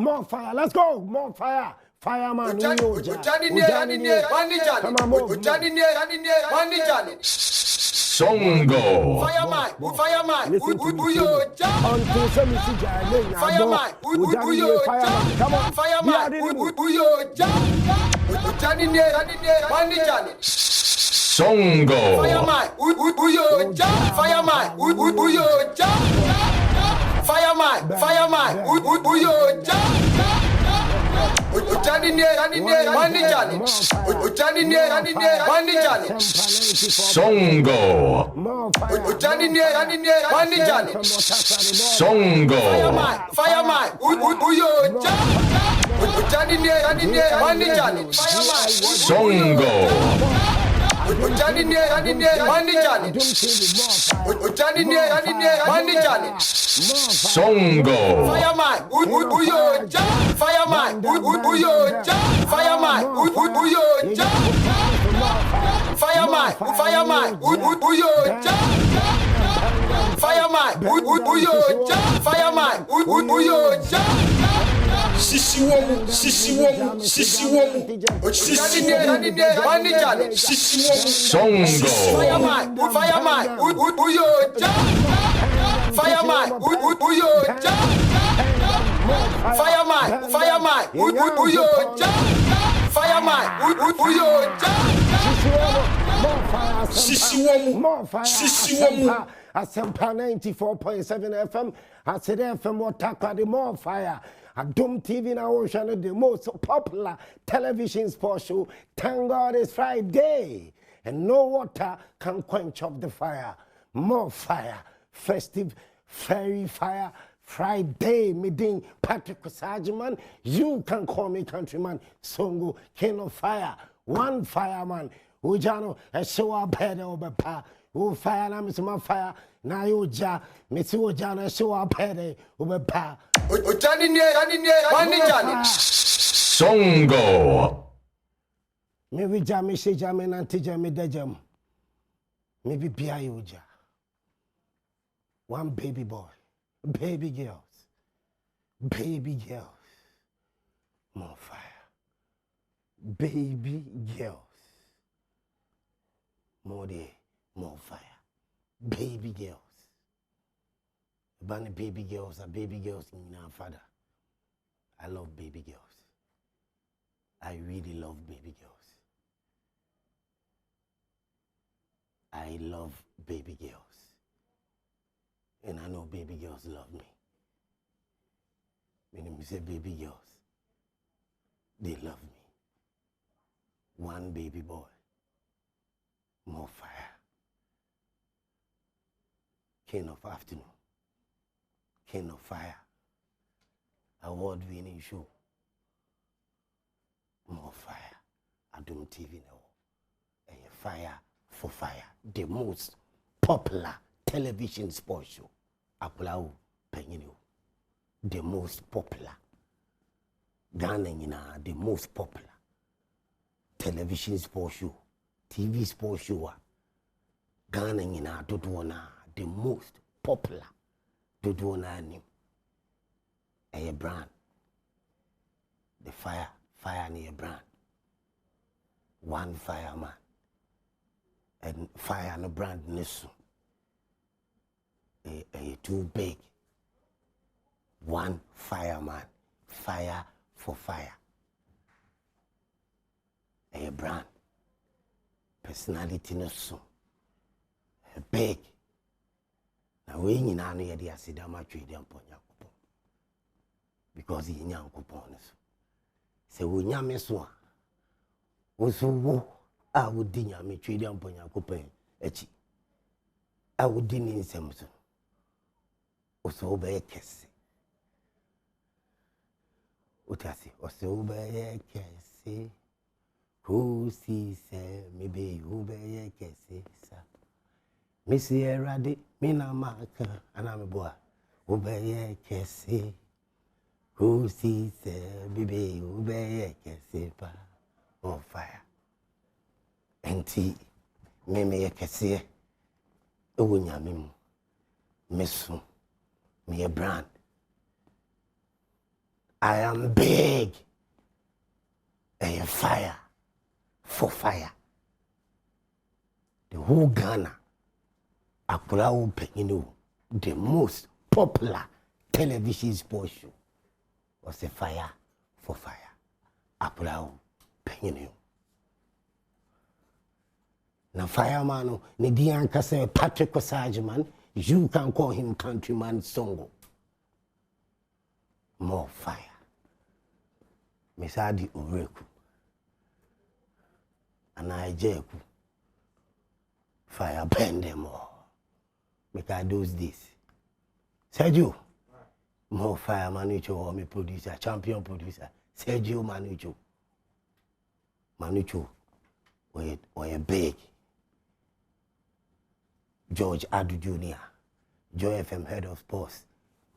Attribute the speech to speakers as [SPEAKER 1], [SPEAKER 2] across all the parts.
[SPEAKER 1] more fire. Let's go. More fire. Fireman. Songo.
[SPEAKER 2] Fireman.
[SPEAKER 1] Until some
[SPEAKER 2] Fireman.
[SPEAKER 1] Come on.
[SPEAKER 2] Fireman.
[SPEAKER 3] Songo.
[SPEAKER 2] Fireman.
[SPEAKER 3] Songo. Songo.
[SPEAKER 2] Fireman.
[SPEAKER 3] Songo. Songo.
[SPEAKER 2] Fireman. Sisiwomu.
[SPEAKER 3] Songo.
[SPEAKER 1] Sisiwomu. Asempa 94.7 FM. I said FM what the more fire. Adom TV now Ocean, the most popular television sports show. Thank God it's Friday. And no water can quench up the fire. More fire. Festive, fairy fire. Friday, meeting Patrick Sajiman. You can call me countryman. Songo, king of fire. One fireman. Ujano, a show up head over pa. Oh, fire, I'm my fire. Now you ja, Miss Ujana, show up head over pa.
[SPEAKER 3] Songo.
[SPEAKER 1] Maybe Jammy, say Jammy, and Tijami Dejam. Maybe Piayuja. One baby boy. Baby girls. More fire. Baby girls. More fire. Baby girls. Bunny baby girls are baby girls in our father. I love baby girls. I really love baby girls. I love baby girls. And I know baby girls love me. When we say baby girls, they love me. One baby boy. More fire. King of afternoon. King of fire. Award-winning show. More fire. Adom TV now. And fire for fire. The most popular television sports show. Apolao Penyino. The most popular. Ghana, the most popular television sports show. TV sports show. Ghana, the most popular. Dodona name. A brand. The fire near brand. One fireman. And fire and a brand nisso. A too big. One fireman. Fire for fire. A brand. Personality nisso. A big. Now we in an idea see that much with them because he young coupons. So we yam so. Also, I would dinner me trade them upon your coupon. I would dinner in Samson. Also, obey a kiss. Utasi, also obey a kiss. Who sees maybe obey a kiss, sir. Missy Eradi, Mina Marker, and I'm a boy. Obey Kessie. Who sees baby, obey Kessie, on fire. And tea, Mimi Kessie, Unyamim, Miss me a brand. I am big. A fire for fire. The whole Ghana, Akulawo Pekino, the most popular television sports show was a fire for fire. Akulawo Pekino. Now fireman, Nidian Kase Patrick Osageman, you can call him Countryman Songo. More fire. Misadi Ureku. And I jeku. Fire burn them all. Because those days. Sergio. More fire Manucho or me producer, champion producer. Sergio Manucho. Manucho. Or a big. George Adu Jr. Joy FM head of sports.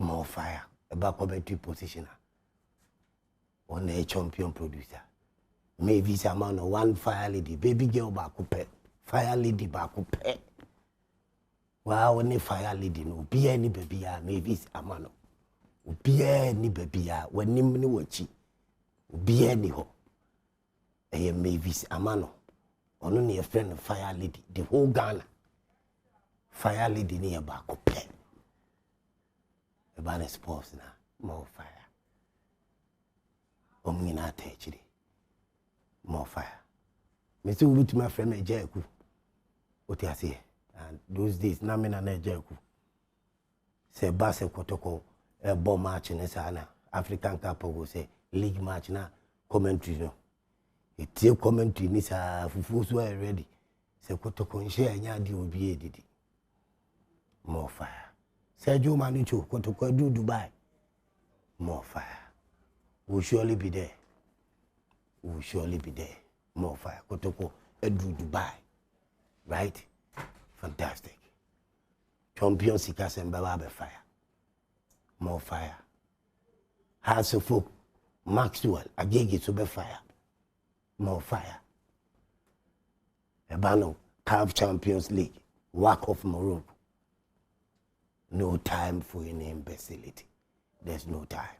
[SPEAKER 1] More fire. A back commentary positioner. On a champion producer. Maybe some one fire lady, baby girl back up, fire lady back up. Wow, any fire lady no be any baby, maybe a man. Be any baby, when nimni watchi. Be any ho. A maybe a man. Only a friend of fire lady, the whole Ghana. Fire lady near back up. A banner sports now, more fire. Omnina techity. More fire. Mr. Ubi my friend Jeku. What I say? And those days, Namina Jeku. Say Basse Kotoko, a bomb match in Sana, African Cup will say league match now, commentary no. It's a commentary, Nisa Fufu's were ready. Say Kotoko and share Yadi will be aided. More fire. Sergio Manucho, Kotoko do Dubai. More fire. We'll surely be there. Will surely be there. More fire. Kotoko, Edu Dubai. Right? Fantastic. Champion Sikas and Baba fire. More fire. House of Folk, Maxwell, Agege to be fire. More fire. Ebano, CAF Champions League, WAC of Morocco. No time for any imbecility. There's no time.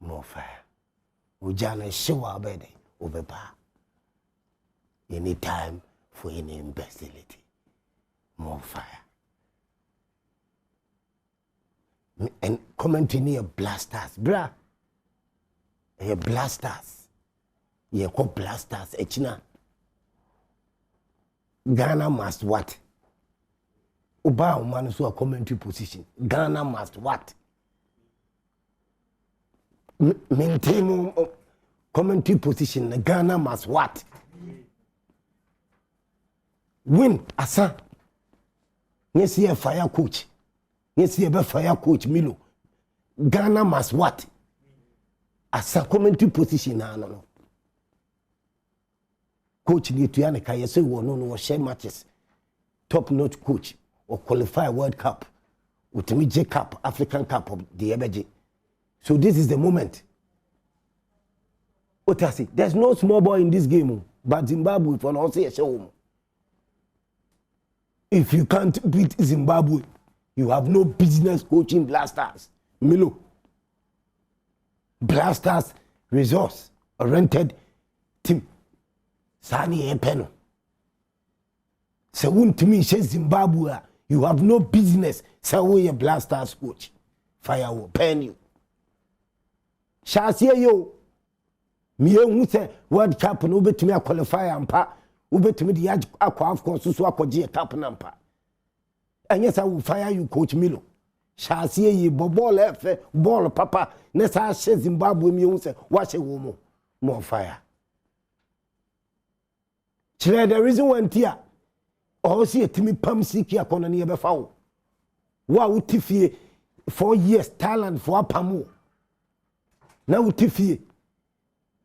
[SPEAKER 1] More fire. Ujana show our bed over bar. Any time for any imbecility. More fire. And commenting here blasters, bruh. Here blasters. Here called blasters. Echina. Ghana must what? Uba man so a commentary position. Ghana must what? Maintain commentary position. Ghana must what? Win asa. Yes, a fire coach. Yes, a fire coach Milo. Ghana must what? Asa commentary position. No. Coach Nituane Kaya say no share matches. Top notch coach or qualify World Cup. With me J Cup, African Cup of the EBG. So this is the moment. Otasi, there's no small boy in this game, but Zimbabwe for not say a show. If you can't beat Zimbabwe, you have no business coaching Blasters. Milo. Blasters resource rented team. Sani Epeno. So to me, say Zimbabwe, you have no business. So we a Blasters coach. Fire will pen you. Shall see you. Me who say World Cup no bet me a qualify ampa. Ube to me the aqua of course so akwaji cup nampa. And yes I will fire you coach Milo. Shall see ye ball efe ball papa nessa she Zimbabwe me who say watch a woman more fire. Chile the reason one tia or see a Timmy Pam Siki akona ni ebe fawo. Wa utifie 4 years talent for Pamu. Now utifie.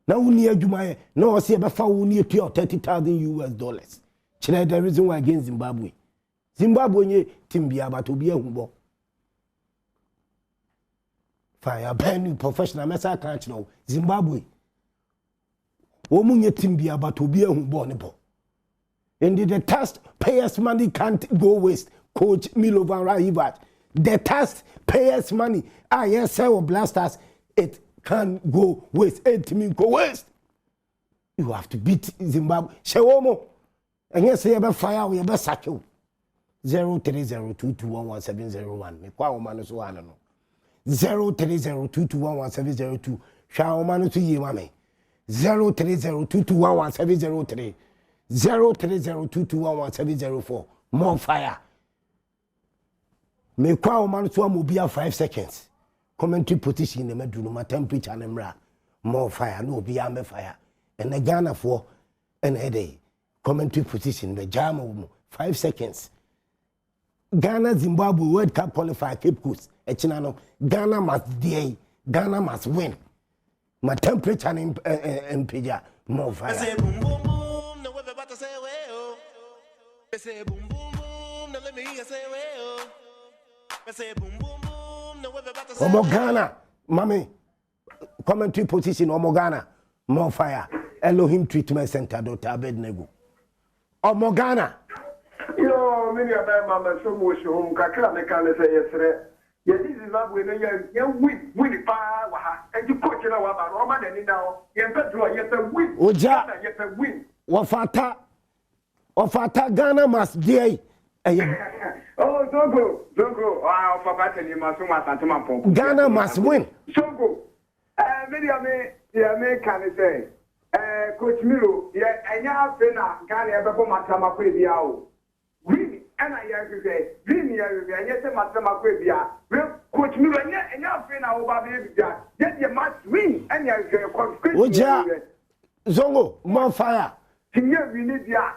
[SPEAKER 1] Now we need Jumaye. No, I see about $30,000. Chile the reason why against Zimbabwe. Zimbabwe team be about to be a humble. Fire brand professional messa can't know. Zimbabwe. Woman team be about to be a humble. And the task payers money can't go waste. Coach Milovan Raivat. The task payers money. Yes, Blasters. It can go waste. 8 mean go waste. You have to beat Zimbabwe. Shewomo. And yes, you ever fire, we ever sack you. 03022111701. Me kwa omanu so ano. 03022111702. Sha omanu to yi mame. 03022111703. 03022111704. More fire. Me kwa omanu so amobia 5 seconds. Commentary position in the medru my temperature and emra. More fire. No be ame fire. And the Ghana for an day. Commentary position the jam 5 seconds. Ghana Zimbabwe World Cup qualifier Cape Coast. Echinano Ghana must day. Ghana must win. My temperature and Pija more fire.
[SPEAKER 4] Say boom boom boom, no we're about to say well. Say boom boom boom, no let me hear say well. Say boom boom boom, no we're about to say.
[SPEAKER 1] Omo Ghana, mommy. Commentary position Omo Ghana more fire. Elohim Treatment Center Dr. Abednego. Omo Ghana.
[SPEAKER 5] Yo, many of them are so much home. Kakla mekane say yesterday. Yes, this is not when you win power. And you coach in our Roman and now. Yes, win.
[SPEAKER 1] Oja.
[SPEAKER 5] Yes, win.
[SPEAKER 1] Wafata Ghana must day.
[SPEAKER 5] Oh, don't go. Oh, Papa, tell you, Masuma Santuma Pong.
[SPEAKER 1] Ghana must win.
[SPEAKER 5] So go. Many of me, can say. Coach Miro, and you have been a Ghana ever come at Tamaquia. Win, and I say, win, and yes, Matamaquia. Coach Miro, and you have been our baby. Yet you must win, and you have
[SPEAKER 1] Oja. Zongo, more fire.
[SPEAKER 5] Here we need ya.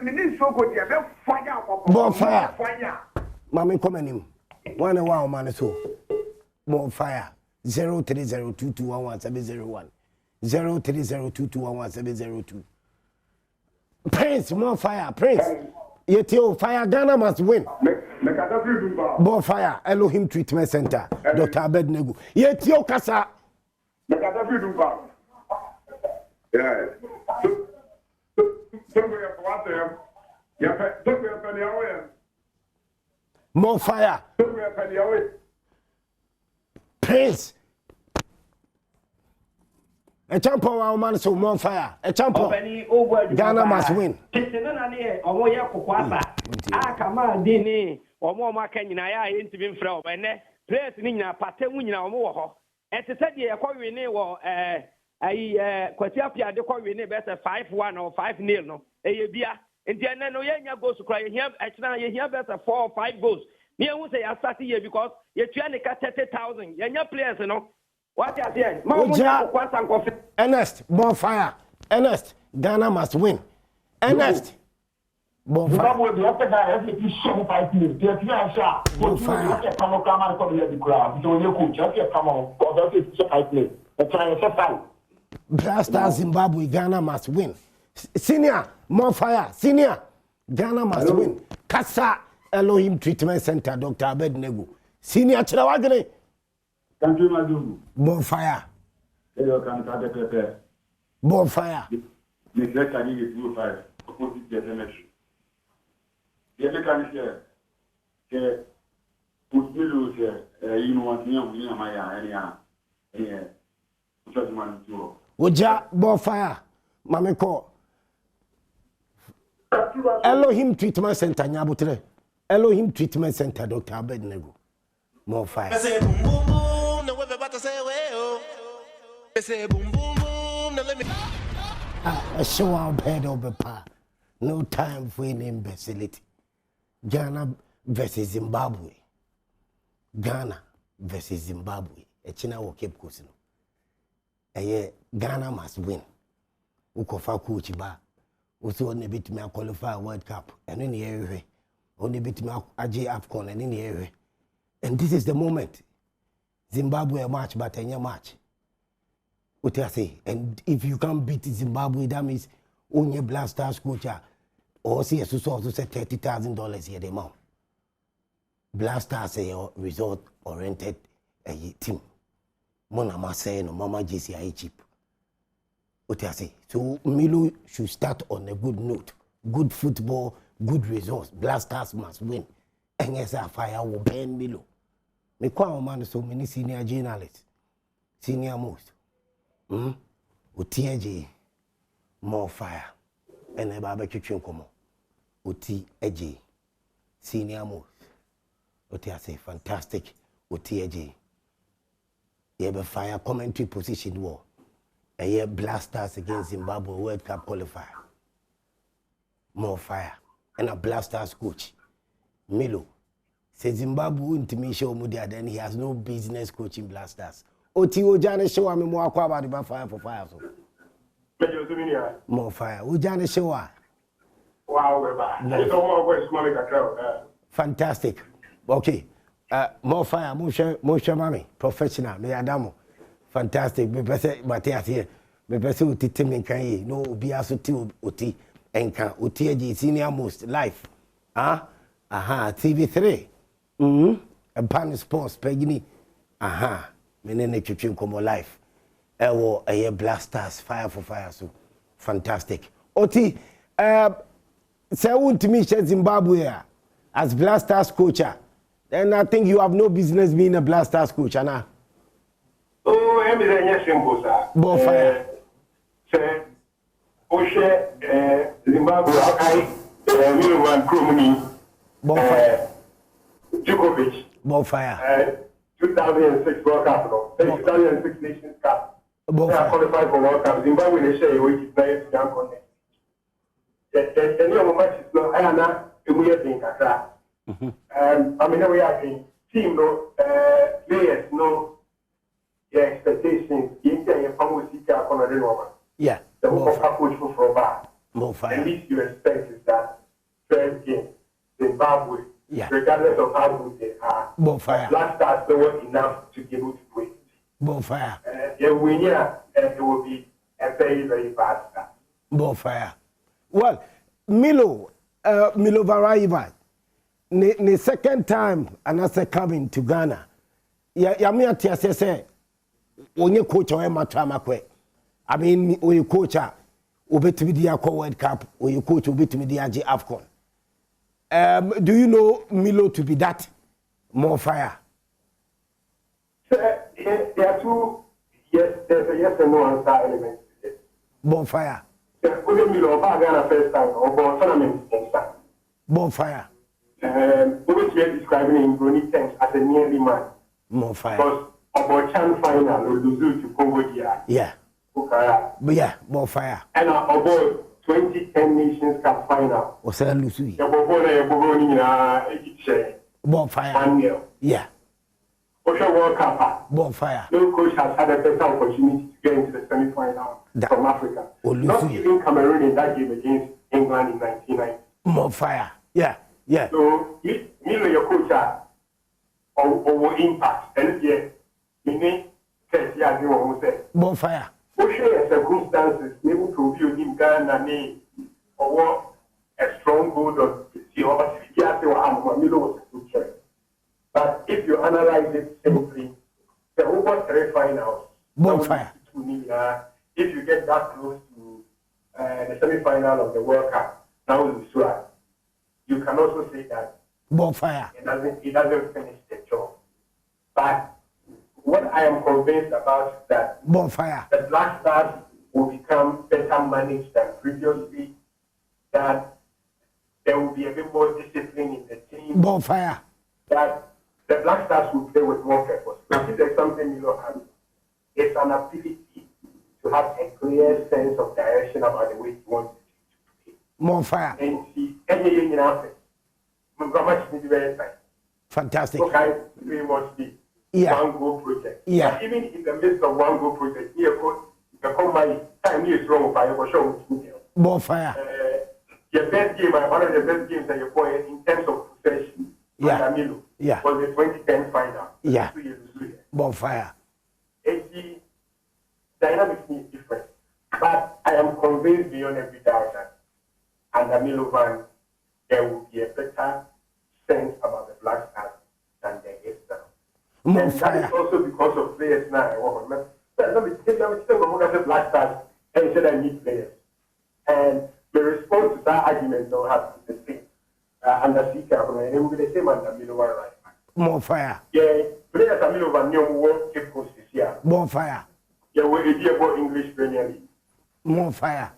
[SPEAKER 5] We need so good. You fire.
[SPEAKER 1] More fire. Mammy, come in him. 1 hour, man, so. More fire. 03022111701. 03022111702. Prince, more fire. Prince. Yetio, fire. Ghana must win. More fire. Elohim Treatment Center. Dr. Abednego. Yetio Kasa.
[SPEAKER 5] Yeah.
[SPEAKER 1] More fire. Prince. A champion, our man, so more fire. A champion. Ghana must win.
[SPEAKER 6] Kwatiapia de kwa win be 5-1 or 5-0 no eyebia enti ene no yenya goals kra ye hia echna ye hia be 4 or 5 goals me who say ya start here because ye tua ne ka 30,000 yenya players no what you say ma mo kwa sanko
[SPEAKER 1] Ernest more fire. Ernest Ghana must win. Ernest more fire. Blaster Zimbabwe, Ghana must win. Senior, more fire. Senior, Ghana must win. Kasa Elohim Treatment Center, Dr. Abednego. Senior, Chilawagene. More fire. More fire. Oja, more fire. Mameko. Elohim Treatment Center, Nyabutre. Elohim Treatment Center, Dr. Abednego. More fire.
[SPEAKER 4] Say boom boom boom, no we're about to say well. Say boom boom boom, no let me.
[SPEAKER 1] A show our head over pa. No time for any imbecility. Ghana versus Zimbabwe. Ghana versus Zimbabwe. Echina wo Cape Coast no. Ghana must win. Ukofa coach ba. Uso only bit me qualify World Cup. And in the area. Only bit me AJ AFCON and in the area. And this is the moment. Zimbabwe a match, but any match. What I say? And if you can't beat Zimbabwe, that means only Blasters coach or see a also say $30,000 here the amount. Blasters a result-oriented team. Mona say no mama JCI cheap. What I say? So Milo should start on a good note. Good football, good results. Blasters must win. And yes, fire will burn Milo. Me kwa man so many senior journalists. senior most. Oti more fire. And a barbecue como. Oti eji senior most. Oti I say fantastic. Oti eji. You have a fire commentary position war. A year blasters against Zimbabwe World Cup qualifier. More fire. And a blasters coach. Milo. Say Zimbabwe intimation Mudia, then he has no business coaching blasters. Oti Ojane show me more about the fire for fire. More fire. Ojane show.
[SPEAKER 5] Wow,
[SPEAKER 1] fantastic. Okay. More fire, more mommy, professional, me adamo. Fantastic. Me pese Matthias here. Me pese uti team kan no obi aso uti enka uti eji senior most life. TV3. And Pan Sports pegini. Me nene twetwe komo life. Ewo eye blasters fire for fire so fantastic. Oti say untimi she Zimbabwe as blasters coach. Then I think you have no business being a blasters coach, Anna.
[SPEAKER 5] Oh, I'm a simple, sir.
[SPEAKER 1] Bonfire.
[SPEAKER 5] Sir, Oshe, Zimbabwe, Milovan Krumuni,
[SPEAKER 1] Bonfire.
[SPEAKER 5] Djokovic.
[SPEAKER 1] Bonfire.
[SPEAKER 5] 2006 World Cup, 2006 Nations Cup. They are qualified for World Cup. Zimbabwe, they say, which is very young connect. The new match is not, I am not a weird thing, I mean, we are in team, no players, no expectations.
[SPEAKER 1] Yeah.
[SPEAKER 5] The whole coach for bar.
[SPEAKER 1] More
[SPEAKER 5] The
[SPEAKER 1] fire.
[SPEAKER 5] least you expect is that first game, Zimbabwe,
[SPEAKER 1] Yeah.
[SPEAKER 5] regardless of how good they are,
[SPEAKER 1] Bonfire.
[SPEAKER 5] blasters don't work enough to be able to win.
[SPEAKER 1] Bonfire.
[SPEAKER 5] The winner, it will be a very, very bad start.
[SPEAKER 1] Bonfire. Well, Milo Varaiva. The second time another coming to Ghana. Ya me ati say onye coach o matama kwe. I mean we coach obetimi dia ko World Cup, we coach obetimi dia G AFCON. Do you know Milo to be that more fire?
[SPEAKER 5] There are two there's a yes and no answer element to it.
[SPEAKER 1] Bonfire.
[SPEAKER 5] Milo Ghana first time or tournament inside.
[SPEAKER 1] Bonfire.
[SPEAKER 5] Which we are describing in Bruni terms as a nearly man.
[SPEAKER 1] More fire.
[SPEAKER 5] Because about Chan final, or Luzu to Congo DR.
[SPEAKER 1] Yeah.
[SPEAKER 5] Bukara.
[SPEAKER 1] But yeah, more fire.
[SPEAKER 5] And about 2010 Nations Cup final.
[SPEAKER 1] O say Lucy. More fire.
[SPEAKER 5] 1-0.
[SPEAKER 1] Yeah.
[SPEAKER 5] Osha World Cup.
[SPEAKER 1] More fire.
[SPEAKER 5] No coach has had a better opportunity to get into the semi-final from Africa. Not even Cameroon in that game against England in 1990.
[SPEAKER 1] More fire. Yeah. Yeah.
[SPEAKER 5] So, me your coach or impact. And yeah, meaning, yeah, you want to say.
[SPEAKER 1] Bonfire.
[SPEAKER 5] What share circumstances maybe to view him Ghana name or what a strong hold on see how Milo was a. But if you analyze it simply, the over 3 finals.
[SPEAKER 1] Bonfire.
[SPEAKER 5] If you get that close to the semi-final of the World Cup, now you can also say that
[SPEAKER 1] Bonfire.
[SPEAKER 5] it doesn't finish the job. But what I am convinced about is that
[SPEAKER 1] Bonfire.
[SPEAKER 5] the Black Stars will become better managed than previously, that there will be a bit more discipline in the team,
[SPEAKER 1] Bonfire.
[SPEAKER 5] that the Black Stars will play with more purpose. I think there's something Milo has. It's an ability to have a clear sense of direction about the way he wants the team to play.
[SPEAKER 1] Bonfire.
[SPEAKER 5] And see, any outfit.
[SPEAKER 1] Fantastic.
[SPEAKER 5] Okay, very much the one goal project.
[SPEAKER 1] Yeah.
[SPEAKER 5] But even in the midst of one goal project, my time is wrong by your show.
[SPEAKER 1] Bonfire.
[SPEAKER 5] Your best game, one of the best games that you play in terms of possession,
[SPEAKER 1] Yeah.
[SPEAKER 5] Milo,
[SPEAKER 1] Yeah.
[SPEAKER 5] was the 2010 final.
[SPEAKER 1] Yeah.
[SPEAKER 5] 2 years ago.
[SPEAKER 1] Bonfire.
[SPEAKER 5] The dynamics is different. But I am convinced beyond every doubt that under Milovan, there will be a better sense about the Black Stars than there is now. And that
[SPEAKER 1] Bonfire.
[SPEAKER 5] is also because of players now. Let me look at the Black Stars and say I need players. And the response to that argument will have to be the same. Under Sika, and it will be the same under Milovan right now.
[SPEAKER 1] Bonfire.
[SPEAKER 5] Yeah, players are Milovan, new work, keep coach this year.
[SPEAKER 1] Bonfire.
[SPEAKER 7] Yeah, we're about English Premier League.
[SPEAKER 1] Bonfire.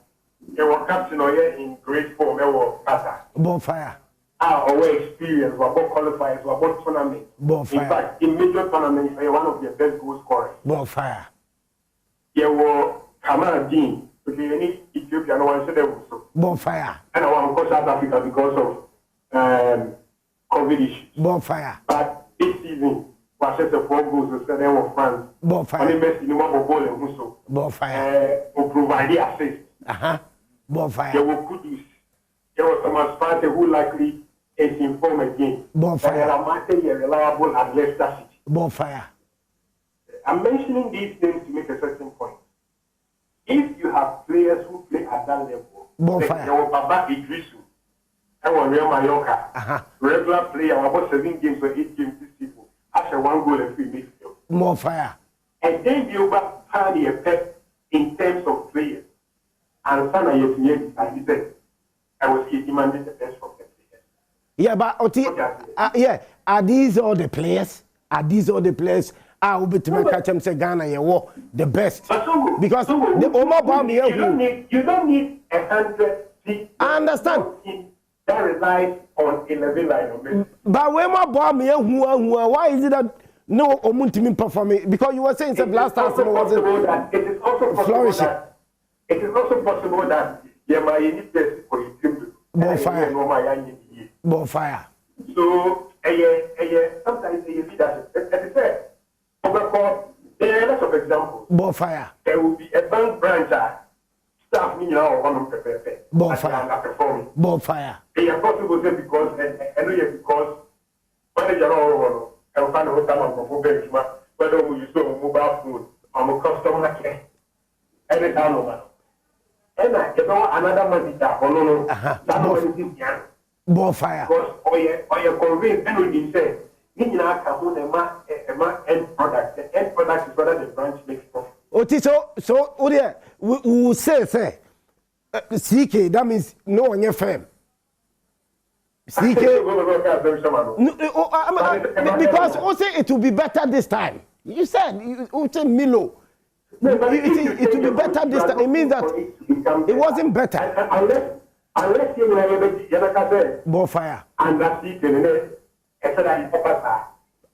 [SPEAKER 7] Yeah, we're captain or yeah in grade 4, we were Qatar.
[SPEAKER 1] Bonfire.
[SPEAKER 7] Our experience, we're about qualifiers, we're about tournaments.
[SPEAKER 1] Bonfire.
[SPEAKER 7] In fact, in major tournaments, you're one of the best goal scorers.
[SPEAKER 1] Bonfire.
[SPEAKER 7] Yeah, we're Kamal Dean. Okay, you need Ethiopia, no one said that also.
[SPEAKER 1] Bonfire.
[SPEAKER 7] And I want to go South Africa because of COVID issues.
[SPEAKER 1] Bonfire.
[SPEAKER 7] But this season, we just the 4 goals instead of France.
[SPEAKER 1] Bonfire.
[SPEAKER 7] Only Messi, no one will goal and also.
[SPEAKER 1] Bonfire.
[SPEAKER 7] Will provide the assist.
[SPEAKER 1] Bonfire.
[SPEAKER 7] There were Kudus. There was Thomas Partey who likely is in form again.
[SPEAKER 1] Bonfire.
[SPEAKER 7] And Ramate is reliable at Leicester City.
[SPEAKER 1] Bonfire.
[SPEAKER 7] I'm mentioning these names to make a certain point. If you have players who play at that level,
[SPEAKER 1] Bonfire.
[SPEAKER 7] like there was Baba Idrisu, I was Real Mallorca, regular player, about 7 games or 8 games this season, after 1 goal and 3 midfield.
[SPEAKER 1] Bonfire.
[SPEAKER 7] And then the over party effect in terms of players. And Sana Yetunier decided that I was demanding the best from the players.
[SPEAKER 1] Yeah, but yeah, are these all the players? Are these all the players? I will be to make catch them say Ghana, you war the best. Because the Omar Bam here,
[SPEAKER 7] you don't need 100 seats.
[SPEAKER 1] I understand.
[SPEAKER 7] That relies on 11 line.
[SPEAKER 1] But when my bomb here, why is it that no Omuntimi performing? Because you were saying that last time wasn't.
[SPEAKER 7] It is also possible
[SPEAKER 1] flourishing.
[SPEAKER 7] that it is also possible that there might be place for you to
[SPEAKER 1] Bonfire. Bonfire.
[SPEAKER 7] So, sometimes a leadership. As I said, there are lots of examples.
[SPEAKER 1] Bonfire.
[SPEAKER 7] There will be a bank branch staff me now on prepare.
[SPEAKER 1] Bonfire. Bonfire.
[SPEAKER 7] They are possible because I know because manager or I find out someone from benchmark whether we use a mobile phone or a customer care. Every time over. And I get another manager or no, that one is young.
[SPEAKER 1] Bonfire.
[SPEAKER 7] Because or you convince anything say. End product. The end product is whether the branch makes profit.
[SPEAKER 1] So we will say CK, that means no on your firm. CK because also it will be better this time. You said you say Milo. It will be better this time. It means that it wasn't better.
[SPEAKER 7] Unless you know
[SPEAKER 1] Bonfire.
[SPEAKER 7] And that's it.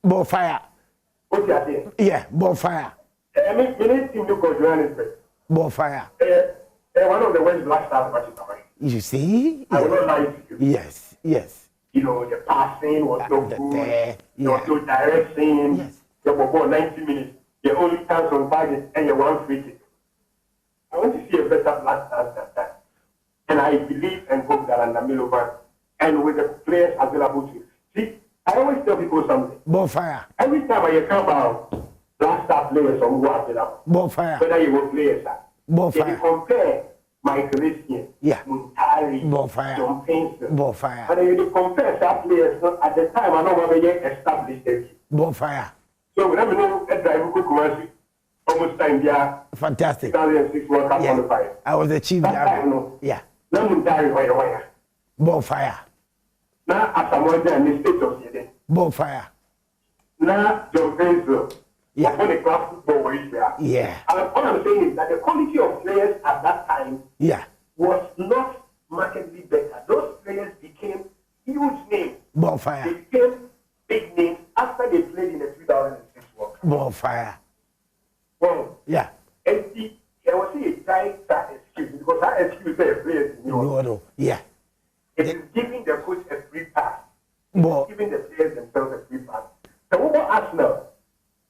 [SPEAKER 1] Bonfire.
[SPEAKER 7] What you are saying?
[SPEAKER 1] Yeah, bonfire.
[SPEAKER 7] I mean, you need to go to Johannesburg.
[SPEAKER 1] Bonfire.
[SPEAKER 7] One of the West Black Stars matches.
[SPEAKER 1] You see?
[SPEAKER 7] I will not lie to you.
[SPEAKER 1] Yes, yes.
[SPEAKER 7] You know, the passing was so good. There was no direction.
[SPEAKER 1] Yes.
[SPEAKER 7] There were about 90 minutes. The only chance on target and your 1 free kick. I want to see a better Black Stars than that. And I believe and hope that under Milovan and with the players available to see. I always tell people something.
[SPEAKER 1] Bonfire.
[SPEAKER 7] Every time I come about Black Star players or who are available.
[SPEAKER 1] Bonfire.
[SPEAKER 7] Whether you will play a
[SPEAKER 1] Bonfire.
[SPEAKER 7] if you compare Michael Essien,
[SPEAKER 1] Yeah.
[SPEAKER 7] Muntari,
[SPEAKER 1] Bonfire.
[SPEAKER 7] John Painter,
[SPEAKER 1] Bonfire.
[SPEAKER 7] and you compare that players at the time I know what they established them.
[SPEAKER 1] Bonfire.
[SPEAKER 7] So we never know a driver could come almost time there.
[SPEAKER 1] Fantastic.
[SPEAKER 7] 2006 World Cup qualifier.
[SPEAKER 1] I was the chief
[SPEAKER 7] That time,
[SPEAKER 1] driver.
[SPEAKER 7] no.
[SPEAKER 1] Yeah.
[SPEAKER 7] Now Muntari wire.
[SPEAKER 1] Bonfire.
[SPEAKER 7] Now at Samoa and the state of the
[SPEAKER 1] Bonfire.
[SPEAKER 7] Now John Painter.
[SPEAKER 1] Yeah.
[SPEAKER 7] When the club football was there.
[SPEAKER 1] Yeah.
[SPEAKER 7] And what I'm saying is that the quality of players at that time
[SPEAKER 1] Yeah.
[SPEAKER 7] was not markedly better. Those players became huge names. They
[SPEAKER 1] Bonfire.
[SPEAKER 7] became big names after they played in the 2006 World Cup.
[SPEAKER 1] Bonfire.
[SPEAKER 7] Well,
[SPEAKER 1] Yeah.
[SPEAKER 7] and see, I was saying that excuse because that excuse the players in Europe.
[SPEAKER 1] No. Yeah.
[SPEAKER 7] It is giving the coach a free pass.
[SPEAKER 1] Bo-
[SPEAKER 7] Giving the players themselves a free pass. So what about Arsenal?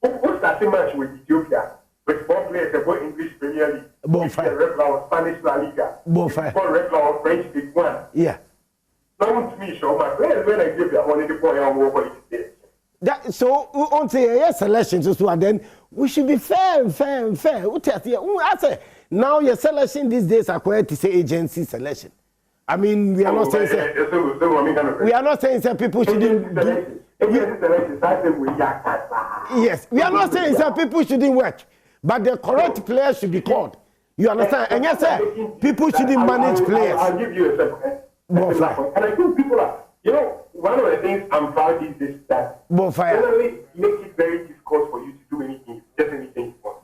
[SPEAKER 7] Who started match with Ethiopia? With 4 players about English Premier League.
[SPEAKER 1] Bonfire.
[SPEAKER 7] The regular of Spanish La Liga.
[SPEAKER 1] Bonfire.
[SPEAKER 7] 4 regular of French League 1.
[SPEAKER 1] Yeah.
[SPEAKER 7] Now to me, show my players when I give you I wanted to point out more quality there.
[SPEAKER 1] That, so we want to hear selections so and then we should be fair. I say now your selection these days are quite to say agency selection. I mean we are not saying we are not saying that people shouldn't do, yes, we are not saying that people shouldn't work, but the correct players should be called. You understand? And yes, sir, people shouldn't manage players.
[SPEAKER 7] I'll give you a second. And I think people are, you know, one of the things I'm proud is this that
[SPEAKER 1] Bonfire.
[SPEAKER 7] generally makes it very difficult for you to do anything, just anything you want.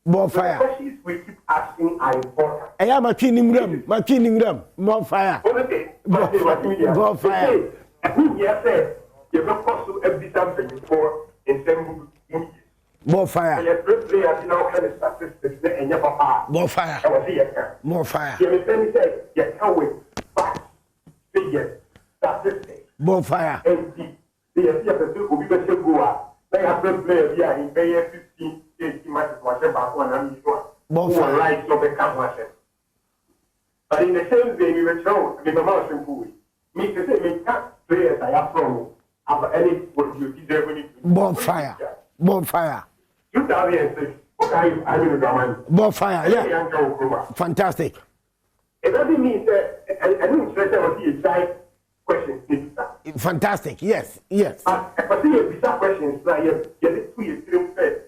[SPEAKER 1] More
[SPEAKER 7] So the
[SPEAKER 1] fire.
[SPEAKER 7] questions we keep asking are important.
[SPEAKER 1] I am a king in room. My king in room. More fire.
[SPEAKER 7] Honestly,
[SPEAKER 1] Go fire.
[SPEAKER 7] Who you said you don't possible every something before in some movies.
[SPEAKER 1] More fire.
[SPEAKER 7] And your players in all kind of statistics and your papa.
[SPEAKER 1] More fire.
[SPEAKER 7] I was here.
[SPEAKER 1] More fire.
[SPEAKER 7] You may say you come with facts, figures, statistics,
[SPEAKER 1] More fire.
[SPEAKER 7] and the person will be better go out. They have been players here in pay 15, 18 matches, whatever one and
[SPEAKER 1] More
[SPEAKER 7] who
[SPEAKER 1] fire.
[SPEAKER 7] are right to become watchers. But in the same way, we were shown, I mean, my simple. Me to say, me can't players I have from any what you deserve.
[SPEAKER 1] More fire. More fire.
[SPEAKER 7] 2006, okay, I'm in the drama.
[SPEAKER 1] More fire. Yeah.
[SPEAKER 7] Yeah.
[SPEAKER 1] Fantastic.
[SPEAKER 7] It doesn't mean that I don't stress out the side questions.
[SPEAKER 1] Fantastic. Yes. Yes.
[SPEAKER 7] But I see a bizarre questions now. You get it 2 years, 3 years.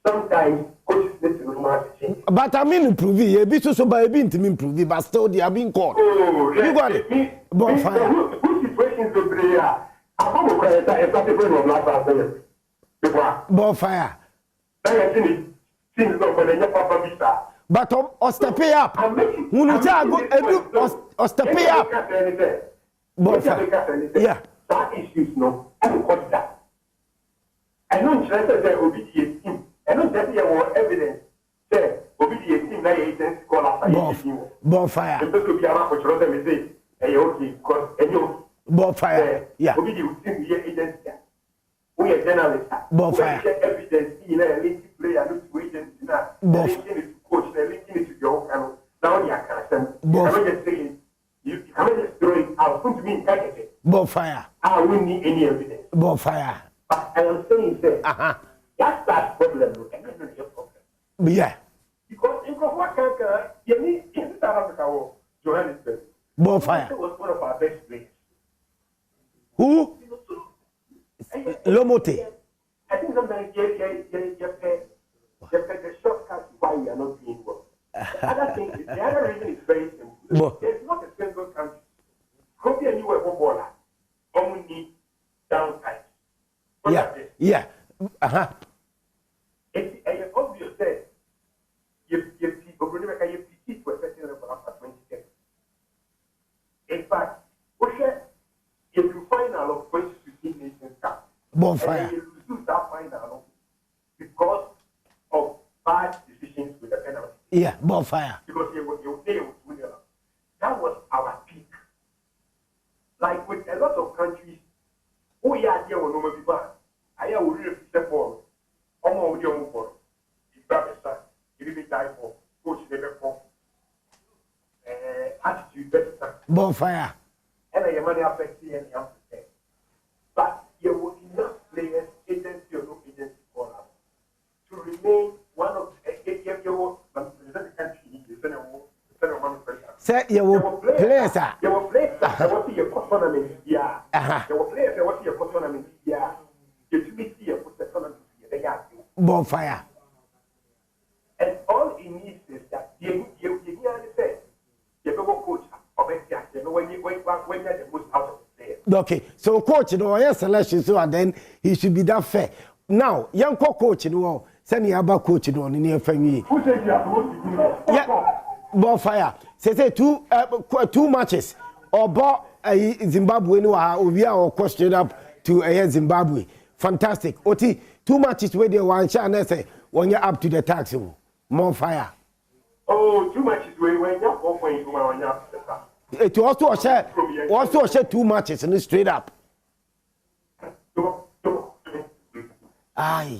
[SPEAKER 7] Sometimes coaches need to know how to change.
[SPEAKER 1] But I mean improve. You be so by being to improve, but still they are being called.
[SPEAKER 7] Oh,
[SPEAKER 1] You got it. Bonfire.
[SPEAKER 7] Who situations the prayer? I'm going to cry a certain of last hour.
[SPEAKER 1] Bonfire.
[SPEAKER 7] Then I think things not when you papa visa.
[SPEAKER 1] But or step it up. Who knows how go or step it up. Bonfire. Yeah.
[SPEAKER 7] That issues no. I don't call that. I know interested that obedience team. I know that there was evidence that obedience team na agency call after
[SPEAKER 1] Bonfire.
[SPEAKER 7] the to be around for children and say, hey, okay, because any
[SPEAKER 1] Bonfire. Yeah.
[SPEAKER 7] obedience team here agency. We are journalists.
[SPEAKER 1] Bonfire.
[SPEAKER 7] We have evidence in a linking player, look to agency now. Linking it to coach, linking it to your own. Now you are concerned. You cannot just say you cannot just throw it out. Put me in package.
[SPEAKER 1] Bonfire.
[SPEAKER 7] I won't need any evidence.
[SPEAKER 1] Bonfire.
[SPEAKER 7] But I am saying that that's that problem. And that's not your problem.
[SPEAKER 1] Yeah.
[SPEAKER 7] Because in what can you need in South Africa or Johannesburg?
[SPEAKER 1] Bonfire.
[SPEAKER 7] It was one of our best players.
[SPEAKER 1] Who? Lomote.
[SPEAKER 7] I think sometimes you pay the shortcut why we are not doing well. The other thing is, the other reason is very simple. There's not a single country. Copy a new footballer. Only need downside.
[SPEAKER 1] Yeah. Yeah.
[SPEAKER 7] It's obvious that you people remember you compete to a certain level after 20 years. In fact, if you final of 2015 Nations Cup,
[SPEAKER 1] Bonfire.
[SPEAKER 7] and you lose that final because of bad decisions with the penalty.
[SPEAKER 1] Yeah. Bonfire.
[SPEAKER 7] Because you play with William. That was our peak. Like with a lot of countries, who are here with no people, I will really step forward. Almost with your move for you grab a start, you really die for coach never for attitude better.
[SPEAKER 1] Bonfire.
[SPEAKER 7] And your money affects you and you have to pay. But you will enough players, agency or no agency, call up to remain one of the country.
[SPEAKER 1] Say you will players.
[SPEAKER 7] You will play. There was your tournament here. There were players. There was your tournament here. You to be here for the tournament here. They got you.
[SPEAKER 1] Bonfire.
[SPEAKER 7] And all it needs is that you say you go coach or you know when you're the most out of the players.
[SPEAKER 1] Okay, so coach, you know, yes, selection, so and then he should be that fair. Now, young coach, you know, send you about coach, you know, in the family.
[SPEAKER 7] Who said you are supposed to do that?
[SPEAKER 1] Yeah, Bonfire. Say two matches or Zimbabwe, no, we are questioned up to Zimbabwe. Fantastic. Oti, 2 matches where they one shot and say when you're up to the tax, more fire.
[SPEAKER 7] Oh, 2 matches when you're 4 points when you're up to the tax.
[SPEAKER 1] It also share 2 matches and straight up. Aye.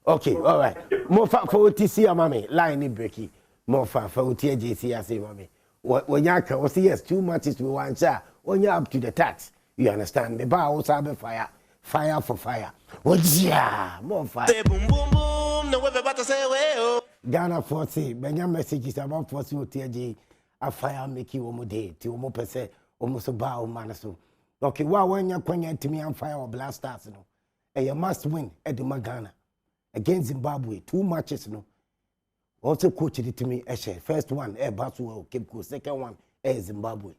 [SPEAKER 1] Okay, all right. More for OTC, mommy. Line in breaky. More for OTJC, I say, mommy. When you can see, yes, 2 matches with one shot. When you're up to the tax, you understand? The bar also have a fire. Fire for fire. Oh, yeah, more fire.
[SPEAKER 4] Say boom, boom, boom. No, we're about to say, well.
[SPEAKER 1] Ghana Force, Benjamin messages about Force OTJ. A fire make you almost day. To almost per se, almost a bar man. So, okay, when you're going to me on fire or blast stars, no. And you must win at the Ghana against Zimbabwe. 2 matches, no. Also, coach it to me, Eshe. First one, Basuo, Cape Coast. Second one, Zimbabwe.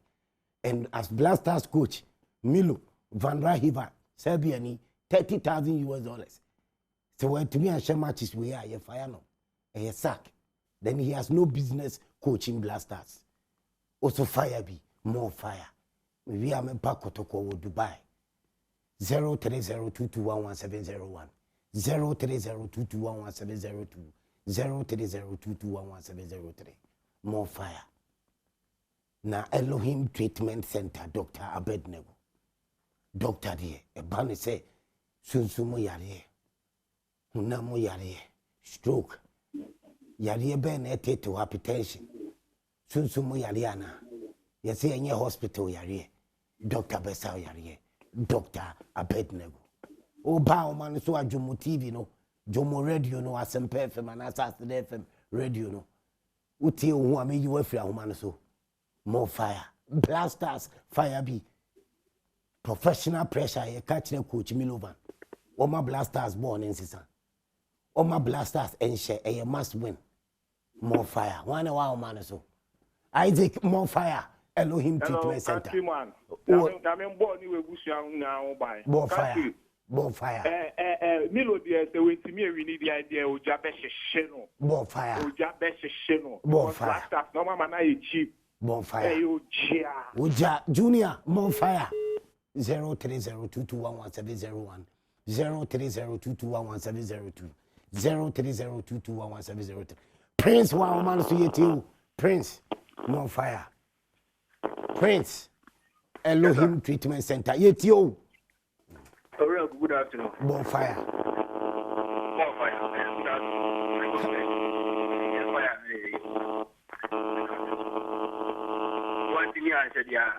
[SPEAKER 1] And as Blast Stars coach, Milo, Van Rahiva, Serbiani, $30,000. So when to me and share matches we are, you fire no, a sack. Then he has no business coaching Blasters. Also fire be more fire. We are in Pakotoko Dubai. 03022111701. 03022111702. 03022111703. More fire. Na Elohim Treatment Center, Dr. Abednego. Doctor dear, a bunny say, Sunsumo Yari, Hunamo Yari, stroke, Yari Ben ete to hypertension, Sunsumo Yariana, you say in your hospital Yari, Dr. Bessau Yari, Dr. Abednego. Oh, bow man, so a Jomo TV, no, Jomo Radio, no, as some FM and as the FM radio, no. Uti who I mean you were free, woman, so more fire, Blasters, fire be. Professional pressure, you catch the coach Milovan. Oma Blasters born in season. Oma Blasters and share, you must win. More fire. 1 hour, man, so. Isaac, more fire. Elohim Treatment Center. More fire. More fire.
[SPEAKER 8] Milo, dear, the way to me, we need the idea of Jabesh Sheno.
[SPEAKER 1] More fire.
[SPEAKER 8] Jabesh Sheno.
[SPEAKER 1] More fire.
[SPEAKER 8] No, man, I cheap.
[SPEAKER 1] More fire. Uja Junior, more fire. 03022111701. 03022111702. 03022111703. Prince, wow, man, so you Prince, more fire. Prince, Elohim Treatment Center, yet you.
[SPEAKER 8] Good afternoon.
[SPEAKER 1] More fire.
[SPEAKER 8] More fire. One thing I said, yeah,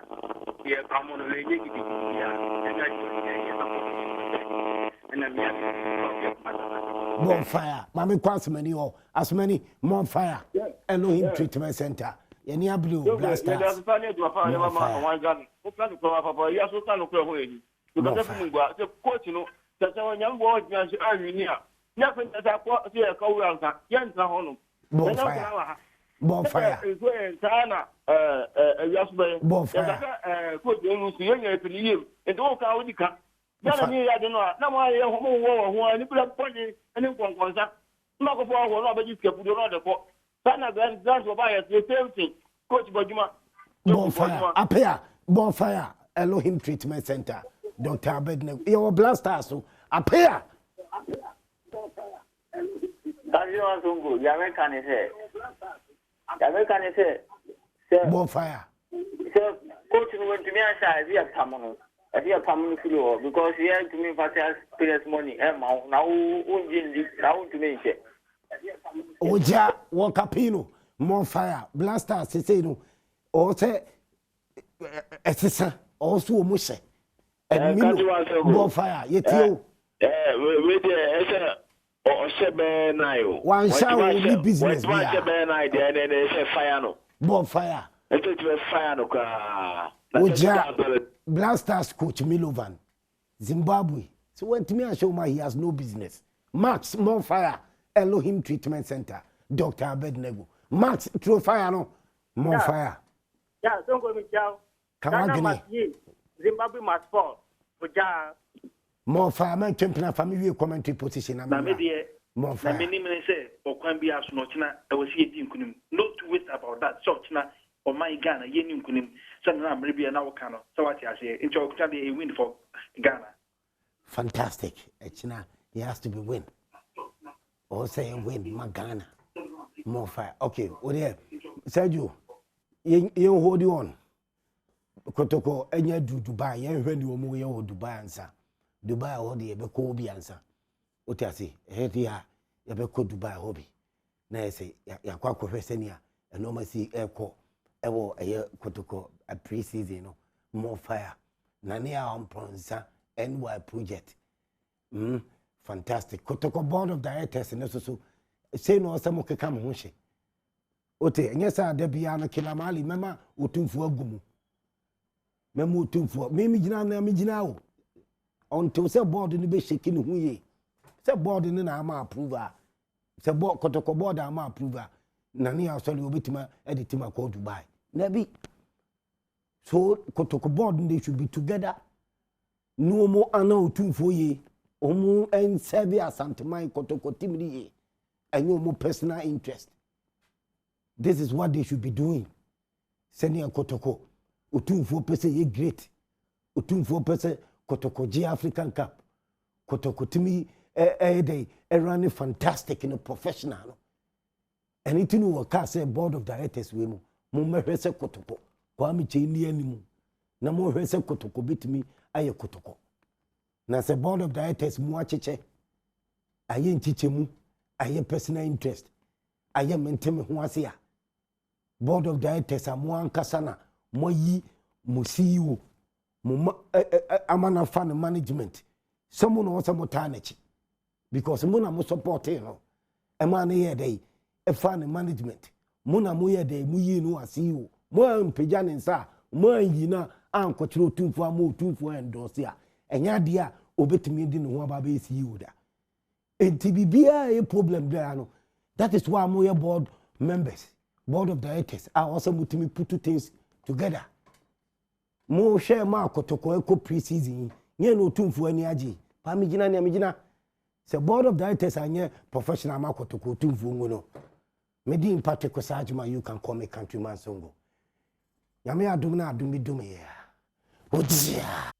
[SPEAKER 8] come on,
[SPEAKER 1] more fire. Mammy quite many or as many more fire. Elohim Treatment Center. Yenia Blue Blasters.
[SPEAKER 8] Because the coach, you know, that our young boy is nothing that I call a co young Honu.
[SPEAKER 1] Bonfire. Bonfire.
[SPEAKER 8] Is where Sana, Yasbay,
[SPEAKER 1] Bonfire.
[SPEAKER 8] Coach, you see, and all Kaudika. I don't know. Now I am home who are a little pony and in one concert. Knock of all, but you can put another for Sana Grand to buy us the same thing. Coach Bojuma.
[SPEAKER 1] Bonfire. Up here. Bonfire. Elohim Treatment Center. Dr. Abednego. Your Blasters. So up here.
[SPEAKER 9] That's your Zungu. The American is here. The American is here.
[SPEAKER 1] Bonfire.
[SPEAKER 9] So, coach, you went to me and said, "We have Tamano. We have Tamano because he had to me for serious money. Now, now to me."
[SPEAKER 1] Oja Wakapino. More fire. Blasters. Say no. Or say, also Mushe. And more fire. Yet you. One shall be business. More fire. Oja Blasters coach Milovan. Zimbabwe. So when to me and show my he has no business. Max more fire. Elohim Treatment Center. Dr. Abednego. Max throw fire no. More fire.
[SPEAKER 10] Yeah, don't go with you. Zimbabwe must fall.
[SPEAKER 1] More fire, man, champion family commentary position. More fire.
[SPEAKER 8] Many men say, or can be as notina, I was here in Kunim. Not to waste about that shortna or my Ghana, Yen Kunim, Sanam, maybe an Awakano. So what I say, enjoy a win for Ghana.
[SPEAKER 1] Fantastic. Echina, he has to be win. Or say win, Ghana. More fire. Okay, well, there. Sergio, you hold you on. Kotoko enya du Dubai yen hwani wo mu ye wo Dubai ansa Dubai ho de ye be ko bi ansa otiase hedi ha ye be ko Dubai ho bi na ye se ya kwa ko hwesenia eno ma si eko ewo eye kotoko a pre-season no more fire na ne a onponsa NY project fantastic kotoko board of directors no so say no samo keka mo ho hye ote nya sa da bia no Kilamali mema otumfu agumu memo tumfo me gina na me gina wo until say board ni be shaking hu ye say board ni na ama approval say board kotoko board ama approval na ne asori obetima editima ko Dubai na bi so kotoko board they should be together no more ana otumfo ye omu en serve asanteman kotoko timri and you more personal interest. This is what they should be doing. Senior kotoko utum 4% ye great utum 4% kotoko G African Cup kotoko timi day run fantastic in a professional. Anything you can say board of directors we mo mehwese kotoko kwa mi cheni animu na mo hwese kotoko bitimi aye kotoko na se board of directors mu acheche aye nchiche mu aye personal interest aye menteme ho ase a board of directors amu ankasa na mo yi mo CEO mo amana fan management someone no some tanechi because mo na mo support no e ma na ye dey e fan management mo na mo ye dey mo yi no CEO mo ampeja ne nsa mo yi na ankotro tumfo amu tumfo endorse a enya de a obetumi di ne ho aba be CEO da enti bibia e problem there no. That is why mo ye board members board of directors are also mutimi put two things together. Mo share ma kotoko eko pre-season nye no tumfo ani agi pa mi gina ni amigina se board of directors anye professional ma kotoko tumfo ngono me di Patrick Osajima, you can call me Countryman Songo. Yame adum na adum bi dum ya. Odia